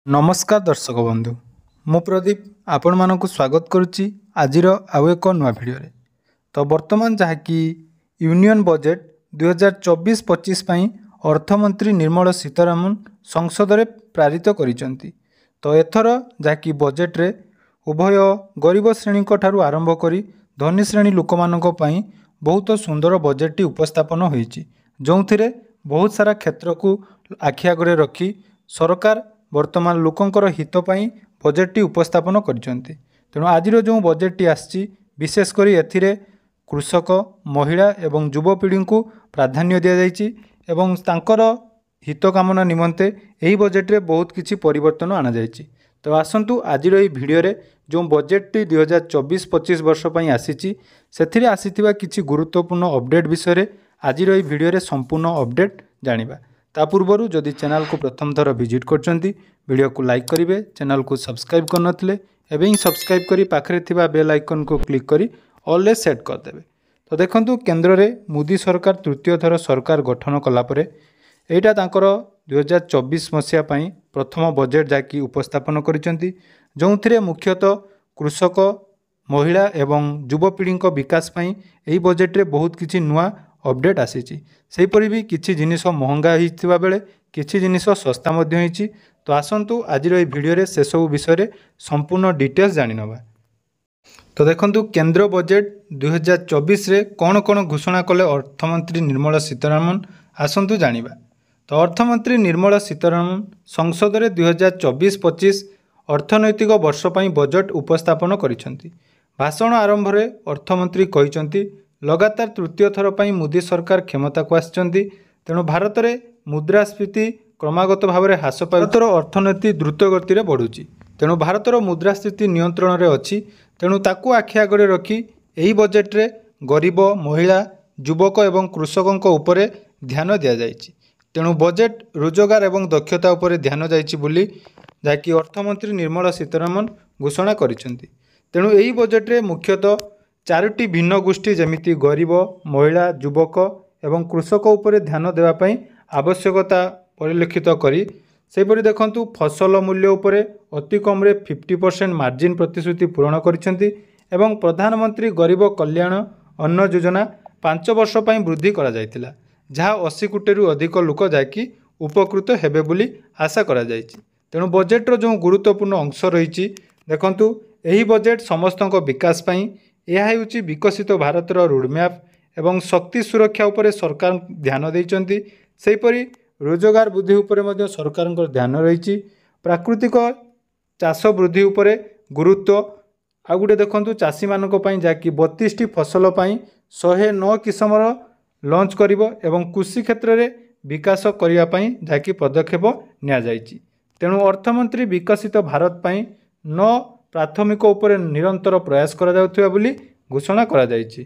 नमस्कार दर्शक बंधु मु प्रदीप आपण मानक स्वागत करुच्ची आजिर आउ एक नुआ भिडियो तो वर्तमान जहाँकि यूनियन बजेट 2024-25 अर्थमंत्री निर्मला सीतारमण संसद में पारित करिसेंती। तो एथर जहाँकि बजेट रे उभय गरीब श्रेणी ठारू आरंभ करी धनी श्रेणी लोक मानक पई बहुत सुंदर बजेट उपस्थापन होईची, जो थिरे बहुत सारा क्षेत्र को आखि आगरे रखी सरकार वर्तमान लोकंकर हित पाई बजेटटी उपस्थापन करिसेंती। तेणु आज जो बजेटटी आसी विशेषकर एथिरे कृषक महिला एवं युवपीढ़ी को प्राधान्य दि जाइए एवं तांकर हित कामना निमंते यही बजेट रे बहुत किछि परिवर्तन आना जाइए। तो आसंतु आज भिडियो रे जो बजेटटी 2024-25 वर्ष पई आसीची सेथिरे आसीथिबा किछि गुरुत्वपूर्ण अपडेट विषय आज भिडियो रे संपूर्ण अपडेट जानिबा। ता पूर्व जदि चैनल को प्रथम थर विजिट करछंती वीडियो को लाइक करेंगे, चैनल को सब्सक्राइब करनथिले एवं सब्सक्राइब करी पाखरे थिबा बेल आइकन को क्लिक करी ऑल सेट करदेवे। तो देखंतु केंद्र रे मोदी सरकार तृतीय थर सरकार गठन कला परे एटा तांकर 2024 मसिया पई प्रथम बजेट जाकी उपस्थापन करिसेंती, जोंथिरे मुख्यतः कृषक महिला एवं युवपीढ़ी विकास पई एही बजेट रे बहुत किछि नुआ अपडेट आसीची। सेहीपरि भी किछि जिनिस महंगा होइथिबा बेले किछि जिनिस सस्ता मध्य होइची। तो आसंतु आज भिडियो रे से सब विषय संपूर्ण डिटेल्स जानि नबा। तो देखंतु केंद्र बजेट 2024 रे कौन कौन घोषणा कले अर्थमंत्री निर्मला सीतारमण आसंतु जानिबा। तो अर्थमंत्री निर्मला सीतारमण संसद रे 2024-25 अर्थनैतिक वर्ष पई बजेट उपस्थापन करिसेंती। भाषण आरंभ रे अर्थमंत्री कहिसेंती लगातार तृतीय थर पई मोदी सरकार क्षमता को आछंती, तेणु भारत रे मुद्रास्फीति क्रमागत भाव में ह्रास पाई भारतर अर्थनीति द्रुत गति में बढ़ुची, तेणु भारतर मुद्रास्फीति नियंत्रण में अच्छी। तेणु ताकू आखि आगे रखी यही बजेट रे गरीब महिला युवक एवं कृषकों उपरे ध्यान दि जाइए। तेणु बजेट रोजगार एवं दक्षता उपरे ध्यान जाइए बोली जहाँकि अर्थमंत्री निर्मला सीतारमण घोषणा करिसेंती। तेणु यही बजेट रे मुख्यतः चारोटी भिन्न गोष्ठी जमिति गरीब महिला युवक एवं कृषक उपरे ध्यान देवाई आवश्यकता परिलक्षित करी सेपरि देखंतु फसल मूल्य उपरे अति कम रे 50% मार्जिन प्रतिश्रुति पूरण करिसेंती एवं प्रधानमंत्री गरीब कल्याण अन्न योजना 5 वर्ष पई वृद्धि करा जायतिला, जहाँ 80 कोटी रु अधिक लोक जाकी उपकृत हेबे बोली आशा करा जायछि। तेणु बजेट रो जो गुरुत्वपूर्ण अंश रही देखंतु एही बजेट समस्तक विकास पई यह हेउछि विकसित भारतर रोडमैप एवं शक्ति सुरक्षा उपरे सरकार ध्यान देइचंती। सेहीपरि रोजगार वृद्धि उपरे मध्य सरकार ध्यान रही प्राकृतिक चाष वृद्धि उपरे गुरुत्व आ गुटे देखंतु चाषी मानक पई जाकी 32टी फसल पई 109 किस्मर लॉन्च करिवो एवं कृषि क्षेत्र में विकास करिया पई जाकी पदक्षेप निया जाइछि। तेणु अर्थमंत्री विकसित भारत पई 9 प्राथमिक उपरे निरंतर प्रयास करा जाउथिबा बोली घोषणा करा जाइछि।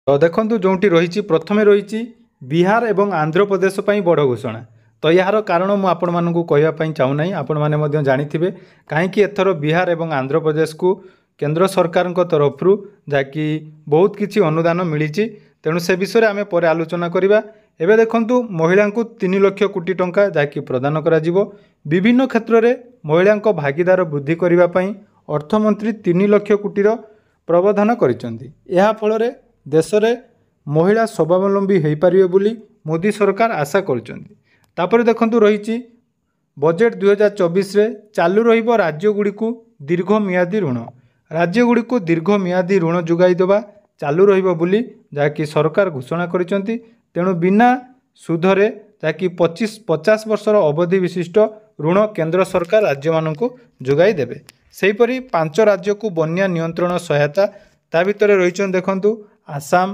तो देखंतु जोंटी रहिछि प्रथमे रहिछि बिहार एवं आंध्र प्रदेश पई बड़ घोषणा। तो यार कारण मु आपण मानकु कहया पई चाहू नाही, आपण माने मध्य जानिथिबे काहेकि एथर बिहार एवं आंध्र प्रदेश को केंद्र सरकार तरफ जाकि बहुत किछि अनुदान मिलिछि, तेणु से विषय आमे परे आलोचना करिबा। एबे देखंतु महिला को 3 लाख कोटी टंका जाकि प्रदान करा जिवो। विभिन्न क्षेत्र में महिला भागीदार वृद्धि करिबा पई अर्थमंत्री 3 लाख कोटीर प्रावधान करिसेंती। एहा फଳରେ देशरे महिला स्वावलंबी हो पारिबे बोली मोदी सरकार आशा करछंती। तापर देखंतु रही बजेट 2024 रे चालू रहिबो राज्यगुड़िकु दीर्घमियादी ऋण, राज्यगुड़िकु दीर्घमियादी ऋण जोगाई देबा चालू रहिबो बोली जाकि सरकार घोषणा करिसेंती। तेणु बिना सुधरे जाकि 50 वर्षर अवधि विशिष्ट ऋण केंद्र सरकार राज्य मानकु जोगाई देबे। सेहीपरि 5 राज्य को बन्या नियंत्रण सहायता ता भितर रही देखंतु आसाम,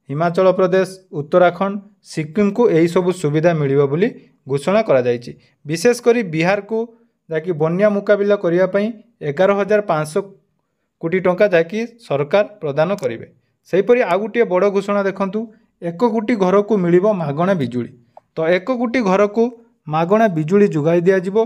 हिमाचल प्रदेश, उत्तराखंड, सिक्किम को यही सब सुविधा मिलिबो बोली घोषणा करा जायछि। विशेष करी बिहार को जाकि बन्या मुकाबिला करिया पई 11,500 कोटी टंका जाकि सरकार प्रदान करिवे। सेहीपरि आ गुटिए बड़ घोषणा देखंतु 1 कोटी घर को मिलिबो मागणा बिजुली। तो 1 कोटी घर को मागणा बिजुली जोगाई दिया जिवो।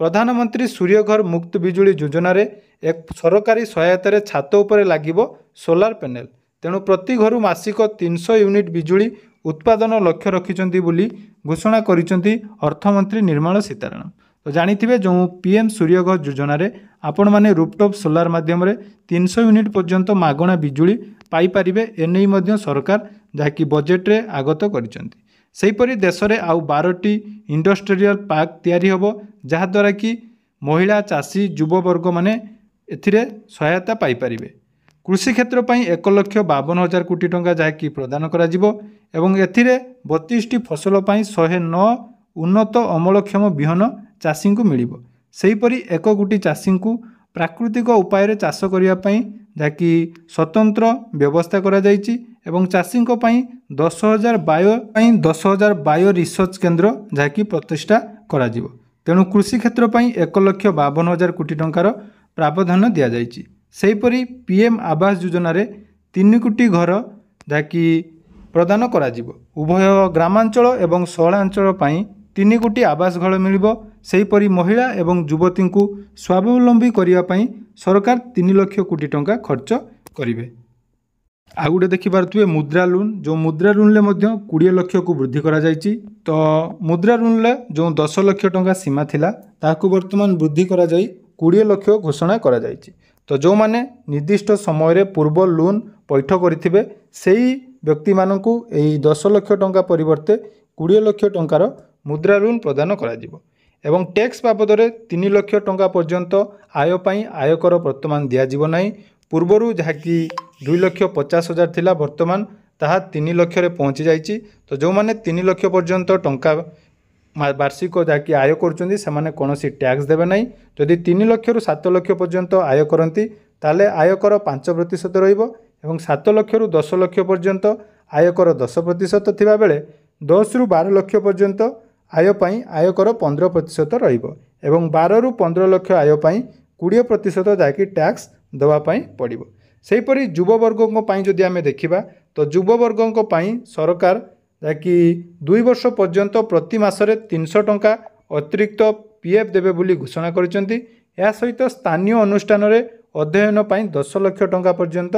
प्रधानमंत्री सूर्यघर मुक्त बिजुली योजना रे एक सरकारी सहायता रे छात उपरे लागिबो सोलार पैनल। तेणु प्रति घर मासिक 300 यूनिट बिजुली उत्पादन लक्ष्य रखिछंती बोली घोषणा करिसेंती अर्थमंत्री निर्मला सीतारमण। तो जानिथिबे जो पीएम सूर्यघर योजन आपण मैंने रूपटॉप सोलार माध्यम 300 यूनिट पर्यंत मागणा बिजुली पाइपारे एने सरकार जहाँकि बजेट रे आगत करिसेंती। सेहीपरि देश में आउ 12टी इंडस्ट्रियल पार्क तैयारी होबो जहाद्वारा कि महिला चाषी युववर्ग माने एथिरे सहायता पाइपारिबे। कृषि क्षेत्र पर 1,52,000 कोटी टंका जहाँकि प्रदान करा जिवो एवं एथिरे 32टी फसल पर 109 उन्नत अमलक्षम बिहन चाषी को मिलिबो। सेहीपरि 1 कोटी चाषी को प्राकृतिक उपाय चाष करने जहाँकि स्वतंत्र व्यवस्था करा जाइछि एवं चाषी 10,000 बायो रिसर्च केन्द्र जहाँकि प्रतिष्ठा करा जिवो। तेणु कृषि क्षेत्र पर 1,52,000 कोटी टंकार प्रावधान दि जाइछि। सेहीपरि पीएम आवास योजना 3 कोटी घर जहाँकि प्रदान करा जिवो। उभय ग्रामांचल एवं सहरांचल पर 3 कोटी आवास घर मिलिबो। सेहीपरि महिला एवं युवती को स्वावलंबी करने सरकार 3 लाख कोटी टंका खर्च करिवे। आ गुटे देखिपारे मुद्रा लोन, जो मुद्रा लोन ले 20 लाख को वृद्धि करा जाइछि। तो मुद्रा लोन ले जो 10 लाख टंका सीमा थिला ताकू वर्तमान वृद्धि करा जाई 20 लाख घोषणा करा जाइछि। तो जो माने निर्दिष्ट समय पूर्व लोन पैठ करिथिबे सेही व्यक्ति मानकू एही 10 लाख टंका परिवर्ते 20 लाख टंकार मुद्रा लोन प्रदान करा जिवो। एवं टैक्स बाबद 3 लाख टंका पर्यंत आय पई आयकर वर्तमान दिया जिवो नाही। पूर्वरु जहाँकि 2,50,000 थिला वर्तमान ताहा 3 लाख रे पहुँची जाइछि। तो जो माने 3 लाख पर्यंत टंका वार्षिक जहाँकि आय करुँच से कौन टैक्स देवे ना। जदि 3 लाख रु 7 लाख पर्यंत आय करती ताले आयकर 5% रहिबो एवं 7 लाख रु 10 लाख पर्यंत आयकर 10% थिबा बेले 10 रु 12 लाख पर्यंत आय पई आयकर 15% रहिबो एवं 12 रु 15 लाख आय पई 20% जहाँकि टैक्स दवा पई पड़िबो। सेहीपरि युववर्गों पई जदि आमे देखिबा तो युववर्गों पई सरकार जहाँकि 2 वर्ष पर्यंत प्रति मासरे 300 टंका अतिरिक्त पीएफ देवे बोली घोषणा करिसेंती। या सहित स्थानीय अनुष्ठान रे अध्ययन पई 10 लाख टंका पर्यंत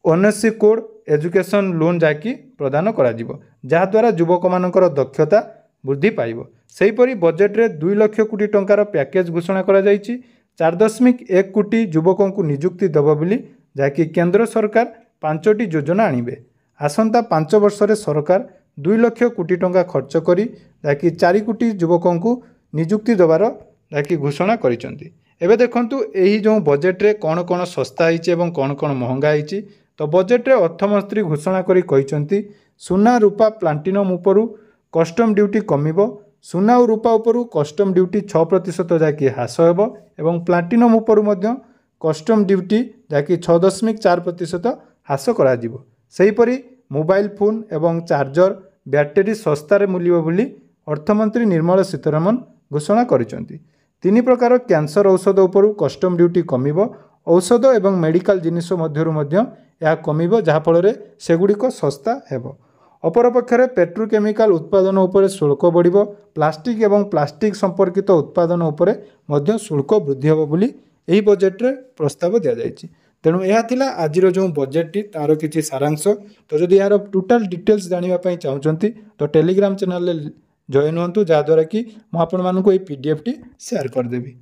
ओनरशिप कोड एजुकेशन लोन जहाँकि प्रदान करा जिवो जहाद्वारा युवक मानकर दक्षता वृद्धि पाइबो। सेहीपरि बजेट रे 2 लाख कोटी टंकार पैकेज घोषणा करा जाइछि। 4.1 कोटी युवकों को नियुक्ति देव बोली जहाँकि केंद्र सरकार 5टी योजना आनिबे। आसंता 5 वर्ष रे सरकार 2 लाख कोटी टंका खर्च करी जहाँकि 4 कोटी युवकों को नियुक्ति देवार जहाँकि घोषणा करिसेंती। एबे देखंतु एही जो बजेट रे कौन कौन सस्ता होइछि एवं कौन कौन महंगा होइछि। तो बजेट रे अर्थमंत्री घोषणा करी कहिसेंती सुना रूपा प्लाटिनम उपरु कस्टम ड्यूटी कमिबो। सुना और रूपा उपरु कस्टम ड्यूटी 6% जहाँकि ह्रास हेबो एवं प्लाटिनम उपरु मध्य कस्टम ड्यूटी जहाँकि 6.4% ह्रास करा जिवो। सेहीपरि मोबाइल फोन एवं चार्जर बैटेरी सस्तार मिलिबो बोली अर्थमंत्री निर्मला सीतारमण घोषणा करिसेंती। 3 प्रकार कैंसर औषध उपरु कस्टम ड्यूटी कमिबो। औषध एवं मेडिकल जिनिष मध्यरु मध्य या कमिबो जहाँफल सेगुड़िक सस्ता हेबो। अपरपक्षरे पेट्रोकेमिकल उत्पादन उपरे शुल्क बढ़िबो। प्लास्टिक एवं प्लास्टिक संपर्कित उत्पादन उपरे मध्य शुल्क वृद्धि हेबो बोली एही बजेट रे प्रस्ताव दिया जायछि। तेणु यह थिला आजिर जो बजेट तार किछि सारांश। तो जदि यार टोटाल डिटेल्स जानिबा पई चाहुचंती तो टेलीग्राम चैनल जॉइन हुंतु जहाद्वारा कि मु आपण मानकु ए पीडीएफ टी शेयर कर देबी।